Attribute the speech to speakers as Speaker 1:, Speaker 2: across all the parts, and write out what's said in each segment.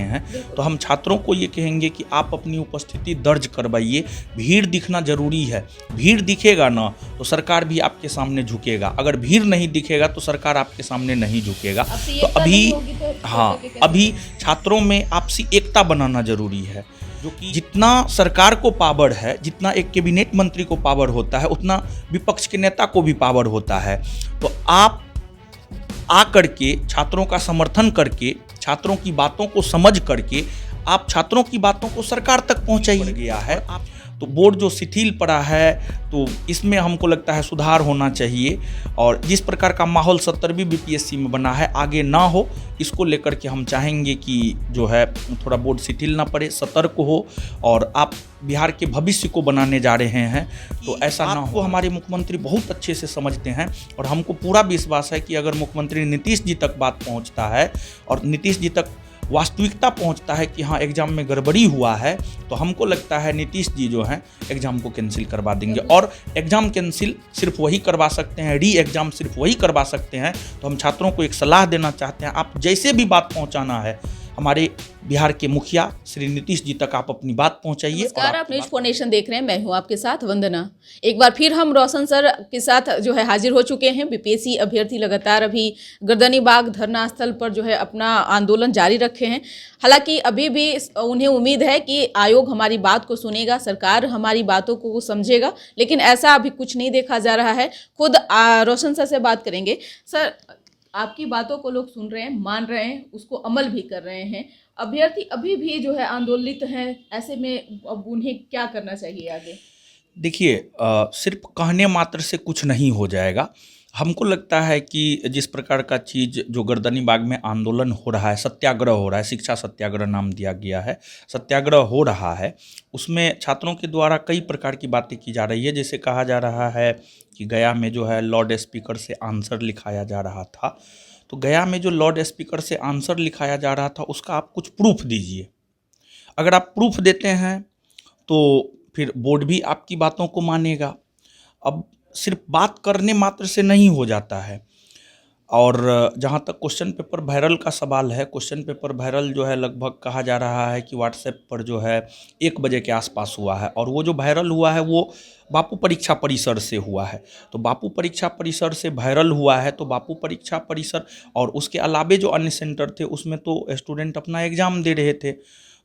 Speaker 1: हैं, तो हम छात्रों को ये कहेंगे कि आप अपनी उपस्थिति दर्ज करवाइए। भीड़ दिखना जरूरी है, भीड़ दिखेगा ना तो सरकार भी आपके सामने झुकेगा, अगर भीड़ नहीं दिखेगा तो सरकार आपके सामने नहीं झुकेगा। तो अभी छात्रों में आपसी एकता बनाना जरूरी है, जो कि जितना सरकार को पावर है, जितना एक कैबिनेट मंत्री को पावर होता है, उतना विपक्ष के नेता को भी पावर होता है। तो आप आकर के छात्रों का समर्थन करके, छात्रों की बातों को समझ करके आप छात्रों की बातों को सरकार तक पहुंचाइए गया है। तो बोर्ड जो शिथिल पड़ा है, तो इसमें हमको लगता है सुधार होना चाहिए, और जिस प्रकार का माहौल 70वीं बीपीएससी में बना है आगे ना हो, इसको लेकर के हम चाहेंगे कि जो है थोड़ा बोर्ड शिथिल ना पड़े, सतर्क हो, और आप बिहार के भविष्य को बनाने जा रहे हैं तो ऐसा ना हो। हमारे मुख्यमंत्री बहुत अच्छे से समझते हैं, और हमको पूरा विश्वास है कि अगर मुख्यमंत्री नीतीश जी तक बात पहुंचता है और नीतीश जी तक वास्तविकता पहुंचता है कि हाँ एग्ज़ाम में गड़बड़ी हुआ है, तो हमको लगता है नीतीश जी जो हैं एग्ज़ाम को कैंसिल करवा देंगे। और एग्ज़ाम कैंसिल सिर्फ वही करवा सकते हैं, री एग्ज़ाम सिर्फ वही करवा सकते हैं। तो हम छात्रों को एक सलाह देना चाहते हैं, आप जैसे भी बात पहुंचाना है हमारे बिहार के मुखिया श्री नीतीश जी तक आप अपनी बात पपहुंचाइए।
Speaker 2: नमस्कार, आप न्यूज़ फॉर नेशन देख रहे हैं, मैं हूं आपके साथ वंदना। एक बार फिर हम रोशन सर के साथ जो है हाजिर हो चुके हैं। बीपीएससी अभ्यर्थी लगातार अभी गर्दनी बाग धरना स्थल पर जो है अपना आंदोलन जारी रखे हैं। हालांकि अभी भी उन्हें उम्मीद है कि आयोग हमारी बात को सुनेगा, सरकार हमारी बातों को समझेगा, लेकिन ऐसा अभी कुछ नहीं देखा जा रहा है। खुद रोशन सर से बात करेंगे। सर, आपकी बातों को लोग सुन रहे हैं, मान रहे हैं, उसको अमल भी कर रहे हैं। अभ्यर्थी अभी भी जो है आंदोलित हैं, ऐसे में अब उन्हें क्या करना चाहिए आगे?
Speaker 1: देखिए, सिर्फ कहने मात्र से कुछ नहीं हो जाएगा। हमको लगता है कि जिस प्रकार का चीज़ जो गर्दनी बाग में आंदोलन हो रहा है, सत्याग्रह हो रहा है, शिक्षा सत्याग्रह नाम दिया गया है, सत्याग्रह हो रहा है, उसमें छात्रों के द्वारा कई प्रकार की बातें की जा रही है। जैसे कहा जा रहा है कि गया में जो है लाउड स्पीकर से आंसर लिखाया जा रहा था। तो गया में जो लाउड स्पीकर से आंसर लिखाया जा रहा था उसका आप कुछ प्रूफ दीजिए। अगर आप प्रूफ देते हैं तो फिर बोर्ड भी आपकी बातों को मानेगा। अब सिर्फ बात करने मात्र से नहीं हो जाता है। और जहाँ तक क्वेश्चन पेपर वायरल का सवाल है, क्वेश्चन पेपर वायरल जो है लगभग कहा जा रहा है कि व्हाट्सएप पर जो है 1 बजे के आसपास हुआ है, और वो जो वायरल हुआ है वो बापू परीक्षा परिसर से हुआ है। तो बापू परीक्षा परिसर से वायरल हुआ है, तो बापू परीक्षा परिसर और उसके अलावे जो अन्य सेंटर थे उसमें तो स्टूडेंट अपना एग्ज़ाम दे रहे थे।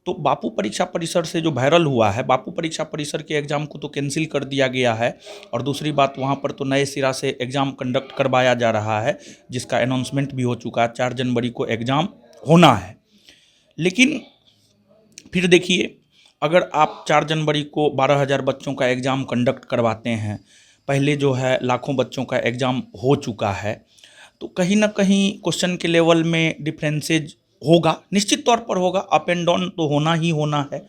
Speaker 1: तो बापू परीक्षा परिसर से जो वायरल हुआ है, बापू परीक्षा परिसर के एग्ज़ाम को तो कैंसिल कर दिया गया है, और दूसरी बात वहाँ पर तो नए सिरा से एग्ज़ाम कंडक्ट करवाया जा रहा है, जिसका अनाउंसमेंट भी हो चुका है। 4 जनवरी को एग्ज़ाम होना है। लेकिन फिर देखिए, अगर आप 4 जनवरी को 12,000 बच्चों का एग्ज़ाम कंडक्ट करवाते हैं, पहले जो है लाखों बच्चों का एग्ज़ाम हो चुका है, तो कहीं ना कहीं क्वेश्चन के लेवल में डिफरेंसेज होगा, निश्चित तौर पर होगा। अप एंड डाउन तो होना ही होना है।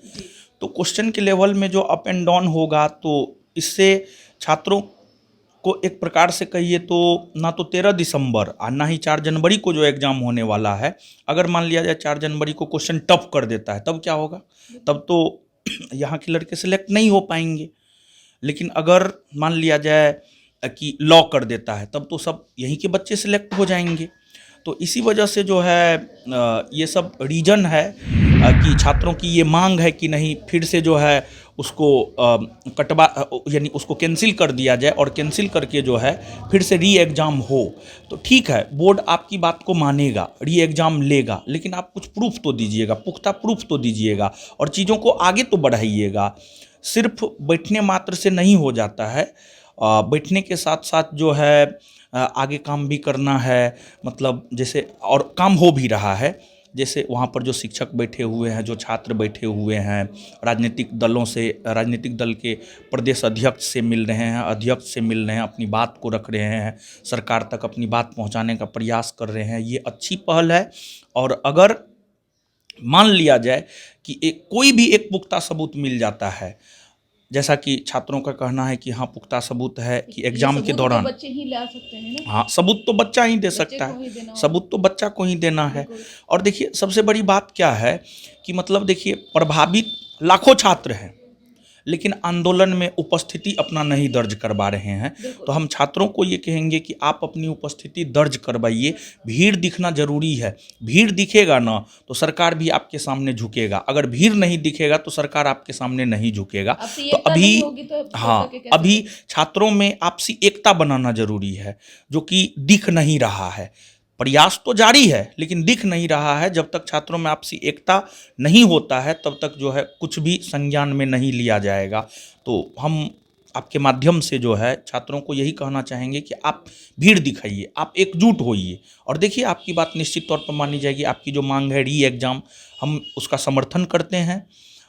Speaker 1: तो क्वेश्चन के लेवल में जो अप एंड डाउन होगा, तो इससे छात्रों को एक प्रकार से कहिए तो ना तो 13 दिसंबर और ना ही 4 जनवरी को जो एग्ज़ाम होने वाला है, अगर मान लिया जाए 4 जनवरी को क्वेश्चन टफ कर देता है, तब क्या होगा? तब तो यहाँ के लड़के सेलेक्ट नहीं हो पाएंगे। लेकिन अगर मान लिया जाए कि लॉ कर देता है, तब तो सब यहीं के बच्चे सेलेक्ट हो जाएंगे। तो इसी वजह से जो है ये सब रीज़न है कि छात्रों की ये मांग है कि नहीं, फिर से जो है उसको यानी उसको कैंसिल कर दिया जाए, और कैंसिल करके जो है फिर से री एग्ज़ाम हो। तो ठीक है, बोर्ड आपकी बात को मानेगा, री एग्ज़ाम लेगा, लेकिन आप कुछ प्रूफ तो दीजिएगा, पुख्ता प्रूफ तो दीजिएगा, और चीज़ों को आगे तो बढ़ाइएगा। सिर्फ बैठने मात्र से नहीं हो जाता है, बैठने के साथ साथ जो है आगे काम भी करना है। मतलब जैसे, और काम हो भी रहा है, जैसे वहाँ पर जो शिक्षक बैठे हुए हैं, जो छात्र बैठे हुए हैं, राजनीतिक दलों से, राजनीतिक दल के प्रदेश अध्यक्ष से मिल रहे हैं, अध्यक्ष से मिल रहे हैं, अपनी बात को रख रहे हैं, सरकार तक अपनी बात पहुँचाने का प्रयास कर रहे हैं। ये अच्छी पहल है। और अगर मान लिया जाए कि कोई भी एक पुख्ता सबूत मिल जाता है, जैसा कि छात्रों का कहना है कि हाँ पुख्ता सबूत है कि एग्ज़ाम के दौरान,
Speaker 2: बच्चे ही ला सकते हैं ना?
Speaker 1: हाँ, सबूत तो बच्चा ही दे सकता है, सबूत तो बच्चा को ही देना है। और देखिए, सबसे बड़ी बात क्या है कि मतलब देखिए, प्रभावित लाखों छात्र हैं, लेकिन आंदोलन में उपस्थिति अपना नहीं दर्ज करवा रहे हैं। तो हम छात्रों को ये कहेंगे कि आप अपनी उपस्थिति दर्ज करवाइए। भीड़ दिखना जरूरी है। भीड़ दिखेगा ना तो सरकार भी आपके सामने झुकेगा, अगर भीड़ नहीं दिखेगा तो सरकार आपके सामने नहीं झुकेगा। तो अभी अभी छात्रों में आपसी एकता बनाना जरूरी है, जो कि दिख नहीं रहा है। प्रयास तो जारी है लेकिन दिख नहीं रहा है। जब तक छात्रों में आपसी एकता नहीं होता है तब तक जो है कुछ भी संज्ञान में नहीं लिया जाएगा। तो हम आपके माध्यम से जो है छात्रों को यही कहना चाहेंगे कि आप भीड़ दिखाइए, आप एकजुट होइए और देखिए आपकी बात निश्चित तौर पर मानी जाएगी। आपकी जो मांग है री एग्ज़ाम, हम उसका समर्थन करते हैं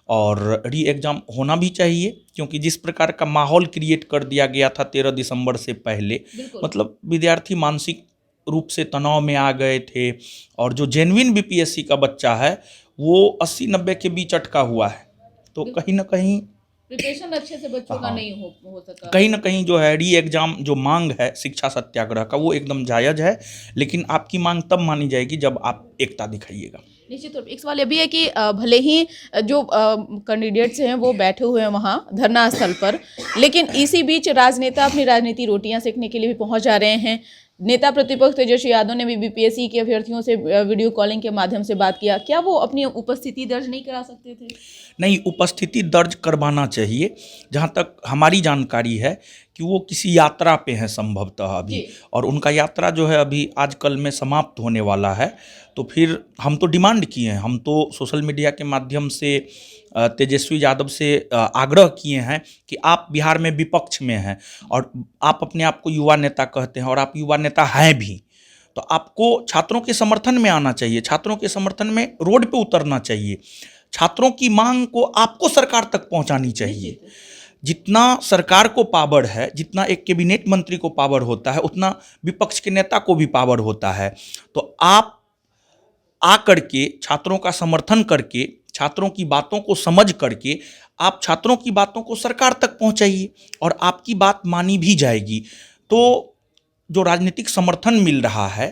Speaker 1: और री एग्ज़ाम होना भी चाहिए, क्योंकि जिस प्रकार का माहौल क्रिएट कर दिया गया था 13 दिसंबर से पहले, मतलब विद्यार्थी मानसिक रूप से तनाव में आ गए थे। और जो जेन्युइन बीपीएससी का बच्चा है वो 80-90 के बीच अटका हुआ है। तो कहीं ना कहीं
Speaker 2: प्रिपरेशन अच्छे से बच्चों का नहीं हो सका।
Speaker 1: कहीं ना कहीं जो है री एग्जाम जो मांग है शिक्षा सत्याग्रह का वो एकदम जायज़ है, लेकिन आपकी मांग तब मानी जाएगी जब आप एकता दिखाइएगा।
Speaker 2: निश्चित तौर पर एक सवाल ये भी है कि भले ही जो कैंडिडेट्स हैं वो बैठे हुए हैं वहाँ धरना स्थल पर, लेकिन इसी बीच राजनेता अपनी राजनीति रोटियां सेकने के लिए भी पहुंच जा रहे हैं। नेता प्रतिपक्ष तेजस्वी यादव ने भी बीपीएससी के अभ्यर्थियों से वीडियो कॉलिंग के माध्यम से बात किया। क्या वो अपनी उपस्थिति दर्ज नहीं करा सकते थे?
Speaker 1: नहीं, उपस्थिति दर्ज करवाना चाहिए। जहाँ तक हमारी जानकारी है कि वो किसी यात्रा पे हैं संभवतः अभी, और उनका यात्रा जो है अभी आजकल में समाप्त होने वाला है। तो फिर हम तो डिमांड किए हैं, हम तो सोशल मीडिया के माध्यम से तेजस्वी यादव से आग्रह किए हैं कि आप बिहार में विपक्ष में हैं और आप अपने आप को युवा नेता कहते हैं और आप युवा नेता हैं भी, तो आपको छात्रों के समर्थन में आना चाहिए, छात्रों के समर्थन में रोड पे उतरना चाहिए। छात्रों की मांग को आपको सरकार तक पहुंचानी चाहिए। जितना सरकार को पावर है, जितना एक कैबिनेट मंत्री को पावर होता है, उतना विपक्ष के नेता को भी पावर होता है। तो आप आकर के छात्रों का समर्थन करके, छात्रों की बातों को समझ करके आप छात्रों की बातों को सरकार तक पहुंचाइए और आपकी बात मानी भी जाएगी। तो जो राजनीतिक समर्थन मिल रहा है,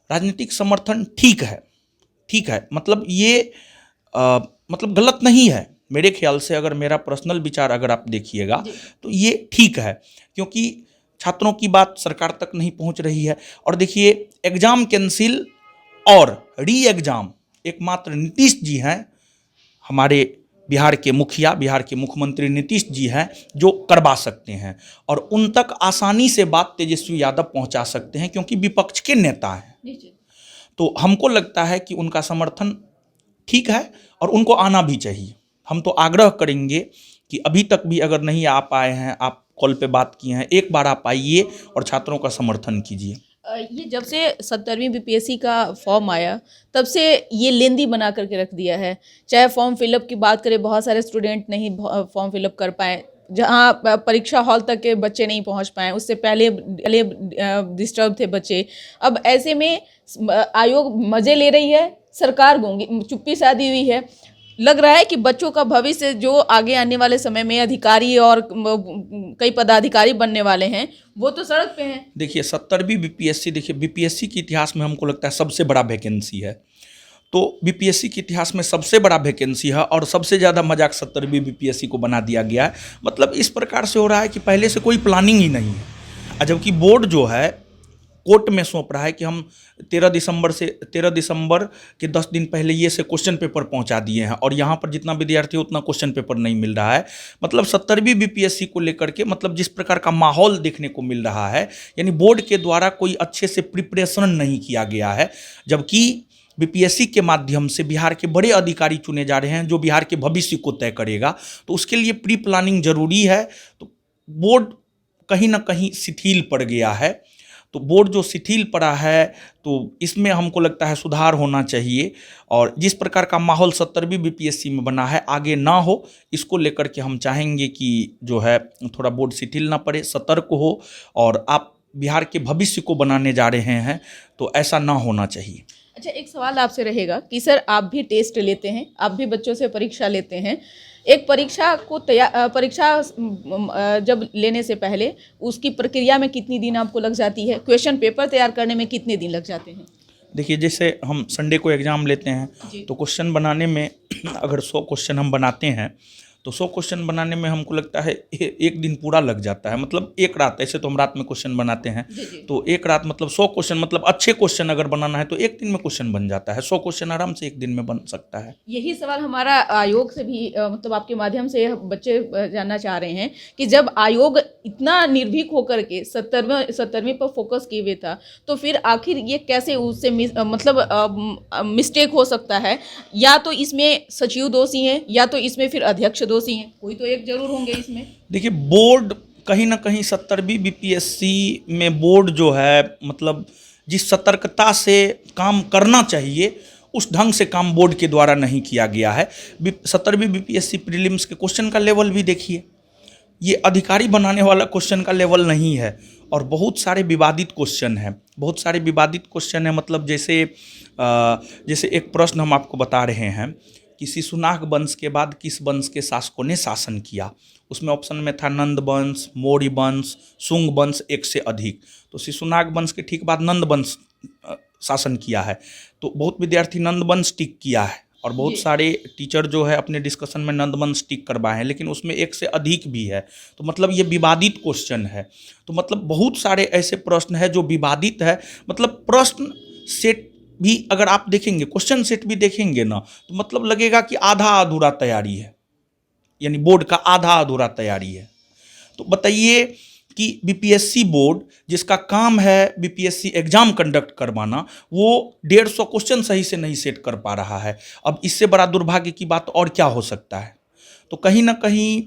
Speaker 1: राजनीतिक समर्थन ठीक है, मतलब ये मतलब गलत नहीं है मेरे ख्याल से। अगर मेरा पर्सनल विचार अगर आप देखिएगा तो ये ठीक है, क्योंकि छात्रों की बात सरकार तक नहीं पहुंच रही है। और देखिए, एग्ज़ाम कैंसिल और री एग्ज़ाम एकमात्र नीतीश जी हैं, हमारे बिहार के मुखिया, बिहार के मुख्यमंत्री नीतीश जी हैं जो करवा सकते हैं, और उन तक आसानी से बात तेजस्वी यादव पहुंचा सकते हैं क्योंकि विपक्ष के नेता हैं। तो हमको लगता है कि उनका समर्थन ठीक है और उनको आना भी चाहिए। हम तो आग्रह करेंगे कि अभी तक भी अगर नहीं आ पाए हैं, आप कॉल पे बात किए हैं, एक बार आप आइए और छात्रों का समर्थन कीजिए।
Speaker 2: ये जब से 70वीं बीपीएससी का फॉर्म आया तब से ये लेंदी बना करके रख दिया है। चाहे फॉर्म फिलअप की बात करें, बहुत सारे स्टूडेंट नहीं फॉर्म फिलअप कर पाए, जहाँ परीक्षा हॉल तक के बच्चे नहीं पहुँच पाए, उससे पहले डिस्टर्ब थे बच्चे। अब ऐसे में आयोग मज़े ले रही है, सरकार गूंगी चुप्पी साधी हुई है। लग रहा है कि बच्चों का भविष्य जो आगे आने वाले समय में अधिकारी और कई पदाधिकारी बनने वाले हैं वो तो सड़क पे हैं।
Speaker 1: देखिए, 70वीं बीपीएससी, देखिए बीपीएससी के इतिहास में हमको लगता है सबसे बड़ा वैकेंसी है। तो बीपीएससी के इतिहास में सबसे बड़ा वैकेंसी है और सबसे ज़्यादा मजाक 70वीं बीपीएससी को बना दिया गया है। मतलब इस प्रकार से हो रहा है कि पहले से कोई प्लानिंग ही नहीं है, जबकि बोर्ड जो है कोर्ट में सौंप रहा है कि हम 13 दिसंबर के 10 दिन पहले ये से क्वेश्चन पेपर पहुंचा दिए हैं और यहाँ पर जितना विद्यार्थी उतना क्वेश्चन पेपर नहीं मिल रहा है। मतलब 70वीं बीपीएससी को लेकर के मतलब जिस प्रकार का माहौल देखने को मिल रहा है, यानी बोर्ड के द्वारा कोई अच्छे से प्रिपरेशन नहीं किया गया है, जबकि बीपीएससी के माध्यम से बिहार के बड़े अधिकारी चुने जा रहे हैं जो बिहार के भविष्य को तय करेगा। तो उसके लिए प्री प्लानिंग जरूरी है। तो बोर्ड कहीं ना कहीं शिथिल पड़ गया है। तो बोर्ड जो शिथिल पड़ा है तो इसमें हमको लगता है सुधार होना चाहिए, और जिस प्रकार का माहौल 70वीं बीपीएससी में बना है आगे ना हो, इसको लेकर के हम चाहेंगे कि जो है थोड़ा बोर्ड शिथिल ना पड़े, सतर्क हो, और आप बिहार के भविष्य को बनाने जा रहे हैं तो ऐसा ना होना चाहिए।
Speaker 2: अच्छा, एक सवाल आपसे रहेगा कि सर आप भी टेस्ट लेते हैं, आप भी बच्चों से परीक्षा लेते हैं। एक परीक्षा जब लेने से पहले उसकी प्रक्रिया में कितनी दिन आपको लग जाती है? क्वेश्चन पेपर तैयार करने में कितने दिन लग जाते हैं?
Speaker 1: देखिए, जैसे हम संडे को एग्ज़ाम लेते हैं तो क्वेश्चन बनाने में अगर 100 क्वेश्चन हम बनाते हैं तो 100 क्वेश्चन बनाने में हमको लगता है एक दिन पूरा लग जाता है, मतलब एक रात। ऐसे तो हम रात में क्वेश्चन बनाते हैं, तो एक रात मतलब 100 क्वेश्चन, मतलब अच्छे क्वेश्चन अगर बनाना है तो एक दिन में क्वेश्चन बन जाता है। 100 क्वेश्चन आराम से एक दिन में बन सकता है।
Speaker 2: यही सवाल हमारा आयोग से भी मतलब आपके माध्यम से बच्चे जानना चाह रहे हैं कि जब आयोग इतना निर्भीक होकर के 70वीं पर फोकस किए हुए था, तो फिर आखिर ये कैसे उससे मतलब मिस्टेक हो सकता है? या तो इसमें सचिव दोषी हैं, या तो इसमें फिर अध्यक्ष दोषी हैं, कोई तो एक जरूर होंगे इसमें।
Speaker 1: देखिए, बोर्ड कहीं ना कहीं 70वीं बीपीएससी में बोर्ड जो है, मतलब जिस सतर्कता से काम करना चाहिए उस ढंग से काम बोर्ड के द्वारा नहीं किया गया है। 70वीं बीपीएससी प्रीलिम्स के क्वेश्चन का लेवल भी देखिए, ये अधिकारी बनाने वाला क्वेश्चन का लेवल नहीं है, और बहुत सारे विवादित क्वेश्चन हैं। बहुत सारे विवादित क्वेश्चन हैं, मतलब जैसे एक प्रश्न हम आपको बता रहे हैं कि शिशुनाग वंश के बाद किस वंश के शासकों ने शासन किया। उसमें ऑप्शन में था नंद वंश, मौर्य वंश, शुंग वंश, एक से अधिक। तो शिशुनाग वंश के ठीक बाद नंद वंश शासन किया है, तो बहुत विद्यार्थी नंद वंश टिक किया है, और बहुत सारे टीचर जो है अपने डिस्कशन में नंद वंश टिक करवाए हैं, लेकिन उसमें एक से अधिक भी है। तो मतलब ये विवादित क्वेश्चन है। तो मतलब बहुत सारे ऐसे प्रश्न है जो विवादित है। मतलब प्रश्न सेट भी अगर आप देखेंगे, क्वेश्चन सेट भी देखेंगे ना, तो मतलब लगेगा कि आधा अधूरा तैयारी है, यानी बोर्ड का आधा अधूरा तैयारी है। तो बताइए कि बीपीएससी बोर्ड जिसका काम है बीपीएससी एग्जाम कंडक्ट करवाना, वो 150 क्वेश्चन सही से नहीं सेट कर पा रहा है। अब इससे बड़ा दुर्भाग्य की बात और क्या हो सकता है? तो कहीं ना कहीं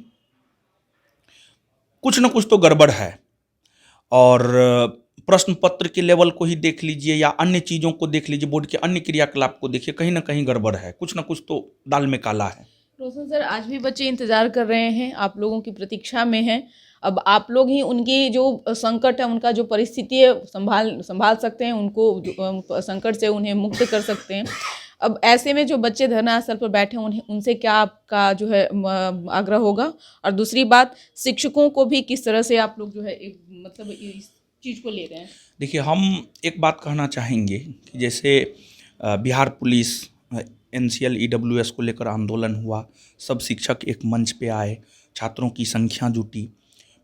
Speaker 1: कुछ ना कुछ तो गड़बड़ है। और प्रश्न पत्र के लेवल को ही देख लीजिए या अन्य चीज़ों को देख लीजिए, बोर्ड के अन्य क्रियाकलाप को देखिए, कहीं ना कहीं गड़बड़ है, कुछ ना कुछ तो दाल में काला है।
Speaker 2: रोशन सर, आज भी बच्चे इंतजार कर रहे हैं, आप लोगों की प्रतीक्षा में हैं। अब आप लोग ही उनकी जो संकट है, उनका जो परिस्थिति है, संभाल सकते हैं, उनको संकट से उन्हें मुक्त कर सकते हैं। अब ऐसे में जो बच्चे धरना स्थल पर बैठे हैं, उनसे क्या आपका जो है आग्रह होगा? और दूसरी बात, शिक्षकों को भी किस तरह से आप लोग जो है मतलब इस चीज़ को ले रहे हैं?
Speaker 1: देखिए, हम एक बात कहना चाहेंगे कि जैसे बिहार पुलिस एनसीएल ईडब्ल्यूएस को लेकर आंदोलन हुआ, सब शिक्षक एक मंच पे आए, छात्रों की संख्या जुटी।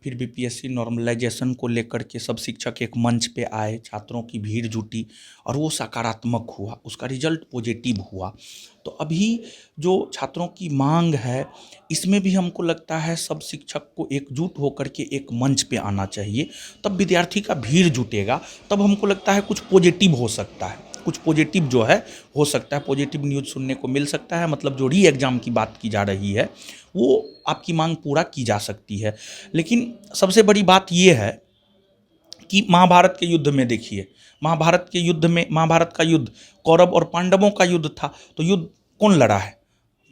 Speaker 1: फिर बीपीएससी नॉर्मलाइजेशन को लेकर के सब शिक्षक एक मंच पे आए, छात्रों की भीड़ जुटी, और वो सकारात्मक हुआ, उसका रिजल्ट पॉजिटिव हुआ। तो अभी जो छात्रों की मांग है, इसमें भी हमको लगता है सब शिक्षक को एकजुट होकर के एक मंच पे आना चाहिए, तब विद्यार्थी का भीड़ जुटेगा, तब हमको लगता है कुछ पॉजिटिव हो सकता है, कुछ पॉजिटिव जो है हो सकता है, पॉजिटिव न्यूज़ सुनने को मिल सकता है। मतलब जो री एग्ज़ाम की बात की जा रही है, वो आपकी मांग पूरा की जा सकती है। लेकिन सबसे बड़ी बात ये है कि महाभारत के युद्ध में देखिए, महाभारत का युद्ध कौरव और पांडवों का युद्ध था। तो युद्ध कौन लड़ा है?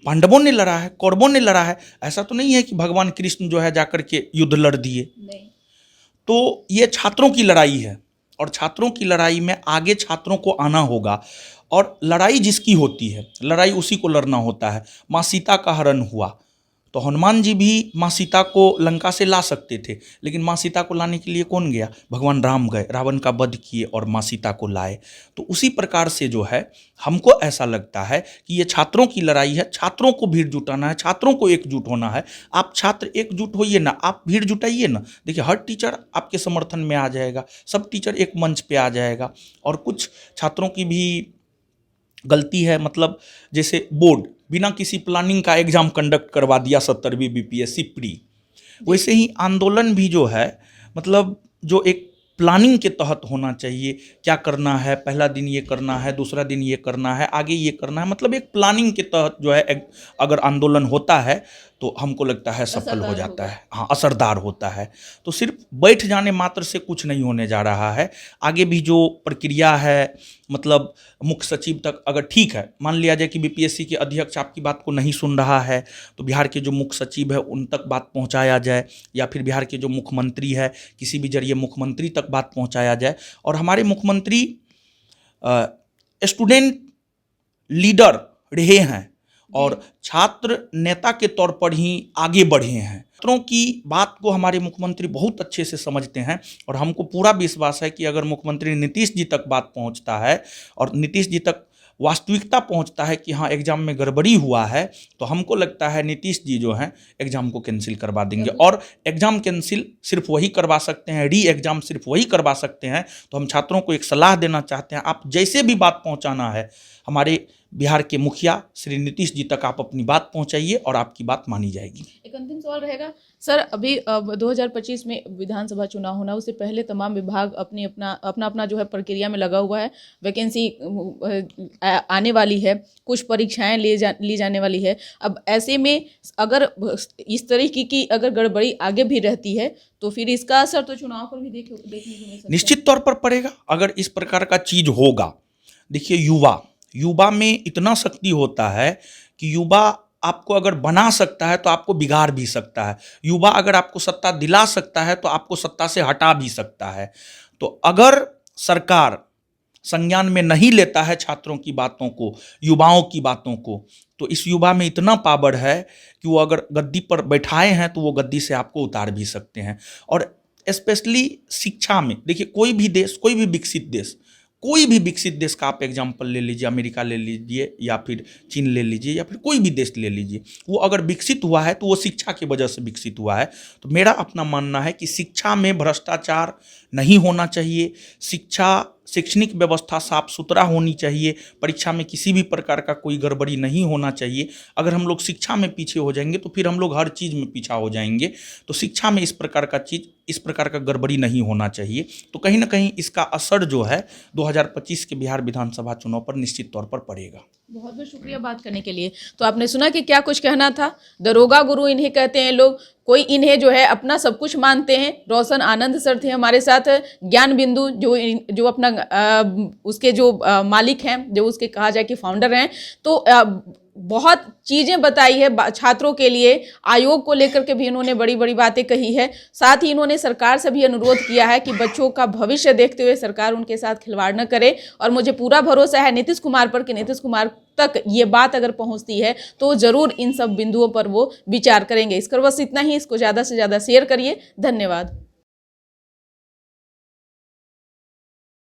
Speaker 1: पांडवों ने लड़ा है, कौरवों ने लड़ा है। ऐसा तो नहीं है कि भगवान कृष्ण जो है जाकर के युद्ध लड़ दिए।
Speaker 2: नहीं।
Speaker 1: तो ये छात्रों की लड़ाई है, और छात्रों की लड़ाई में आगे छात्रों को आना होगा, और लड़ाई जिसकी होती है, लड़ाई उसी को लड़ना होता है। माँ सीता का हरण हुआ, तो हनुमान जी भी माँ सीता को लंका से ला सकते थे, लेकिन माँ सीता को लाने के लिए कौन गया? भगवान राम गए, रावण का वध किए और माँ सीता को लाए। तो उसी प्रकार से जो है, हमको ऐसा लगता है कि ये छात्रों की लड़ाई है, छात्रों को भीड़ जुटाना है, छात्रों को एकजुट होना है। आप छात्र एकजुट होइए ना, आप भीड़ जुटाइए ना। देखिए, हर टीचर आपके समर्थन में आ जाएगा, सब टीचर एक मंच पे आ जाएगा। और कुछ छात्रों की भी गलती है, मतलब जैसे बोर्ड बिना किसी प्लानिंग का एग्जाम कंडक्ट करवा दिया 70वीं बीपीएससी प्री। वैसे ही आंदोलन भी जो है, मतलब जो एक प्लानिंग के तहत होना चाहिए। क्या करना है, पहला दिन ये करना है, दूसरा दिन ये करना है, आगे ये करना है, मतलब एक प्लानिंग के तहत जो है अगर आंदोलन होता है तो हमको लगता है सफल हो जाता है, हाँ, असरदार होता है। तो सिर्फ बैठ जाने मात्र से कुछ नहीं होने जा रहा है। आगे भी जो प्रक्रिया है, मतलब मुख्य सचिव तक अगर ठीक है, मान लिया जाए कि बीपीएससी के अध्यक्ष आपकी बात को नहीं सुन रहा है, तो बिहार के जो मुख्य सचिव है उन तक बात पहुंचाया जाए, या फिर बिहार के जो मुख्यमंत्री है किसी भी जरिए मुख्यमंत्री तक बात पहुंचाया जाए। और हमारे मुख्यमंत्री स्टूडेंट लीडर रहे हैं और छात्र नेता के तौर पर ही आगे बढ़े हैं। छात्रों की बात को हमारे मुख्यमंत्री बहुत अच्छे से समझते हैं, और हमको पूरा विश्वास है कि अगर मुख्यमंत्री नीतीश जी तक बात पहुंचता है और नीतीश जी तक वास्तविकता पहुंचता है कि हाँ एग्जाम में गड़बड़ी हुआ है, तो हमको लगता है नीतीश जी जो हैं एग्जाम को कैंसिल करवा देंगे। और एग्जाम कैंसिल सिर्फ वही करवा सकते हैं, री एग्जाम सिर्फ वही करवा सकते हैं। तो हम छात्रों को एक सलाह देना चाहते हैं, आप जैसे भी बात पहुंचाना है हमारे बिहार के मुखिया श्री नीतीश जी तक आप अपनी बात पहुंचाइए और आपकी बात मानी जाएगी।
Speaker 2: एक अंतिम सवाल रहेगा सर, अभी 2025 में विधानसभा चुनाव होना, उससे पहले तमाम विभाग अपना जो है प्रक्रिया में लगा हुआ है, वैकेंसी आने वाली है, कुछ परीक्षाएं ली जाने वाली है। अब ऐसे में अगर इस तरीके की अगर गड़बड़ी आगे भी रहती है तो फिर इसका असर तो चुनाव पर भी देखने को मिल सकता है।
Speaker 1: निश्चित तौर पर पड़ेगा अगर इस प्रकार का चीज होगा। देखिए युवा में इतना शक्ति होता है कि युवा आपको अगर बना सकता है तो आपको बिगाड़ भी सकता है। युवा अगर आपको सत्ता दिला सकता है तो आपको सत्ता से हटा भी सकता है। तो अगर सरकार संज्ञान में नहीं लेता है छात्रों की बातों को, युवाओं की बातों को, तो इस युवा में इतना पावर है कि वो अगर गद्दी पर बैठाए हैं तो वो गद्दी से आपको उतार भी सकते हैं। और स्पेशली शिक्षा में देखिए, कोई भी विकसित देश का आप एग्जाम्पल ले लीजिए, अमेरिका ले लीजिए या फिर चीन ले लीजिए या फिर कोई भी देश ले लीजिए, वो अगर विकसित हुआ है तो वो शिक्षा की वजह से विकसित हुआ है। तो मेरा अपना मानना है कि शिक्षा में भ्रष्टाचार नहीं होना चाहिए, शैक्षणिक व्यवस्था साफ सुथरा होनी चाहिए, परीक्षा में किसी भी प्रकार का कोई गड़बड़ी नहीं होना चाहिए। अगर हम लोग शिक्षा में पीछे हो जाएंगे तो फिर हम लोग हर चीज़ में पीछा हो जाएंगे। तो शिक्षा में इस प्रकार का गड़बड़ी नहीं होना चाहिए। तो कहीं ना कहीं इसका असर जो है 2025 के बिहार विधानसभा चुनाव पर निश्चित तौर पर पड़ेगा।
Speaker 2: बहुत बहुत शुक्रिया बात करने के लिए। तो आपने सुना कि क्या कुछ कहना था, दरोगा गुरु इन्हें कहते हैं लोग, कोई इन्हें जो है अपना सब कुछ मानते हैं। रोशन आनंद सर थे हमारे साथ, ज्ञान बिंदु जो अपना उसके जो मालिक हैं, जो उसके कहा जाए कि फाउंडर हैं। तो बहुत चीज़ें बताई है छात्रों के लिए, आयोग को लेकर के भी इन्होंने बड़ी बड़ी बातें कही है। साथ ही इन्होंने सरकार से भी अनुरोध किया है कि बच्चों का भविष्य देखते हुए सरकार उनके साथ खिलवाड़ न करे। और मुझे पूरा भरोसा है नीतीश कुमार पर कि नीतीश कुमार तक ये बात अगर पहुंचती है तो ज़रूर इन सब बिंदुओं पर वो विचार करेंगे। इसकर बस इतना ही, इसको ज़्यादा से ज़्यादा शेयर करिए। धन्यवाद।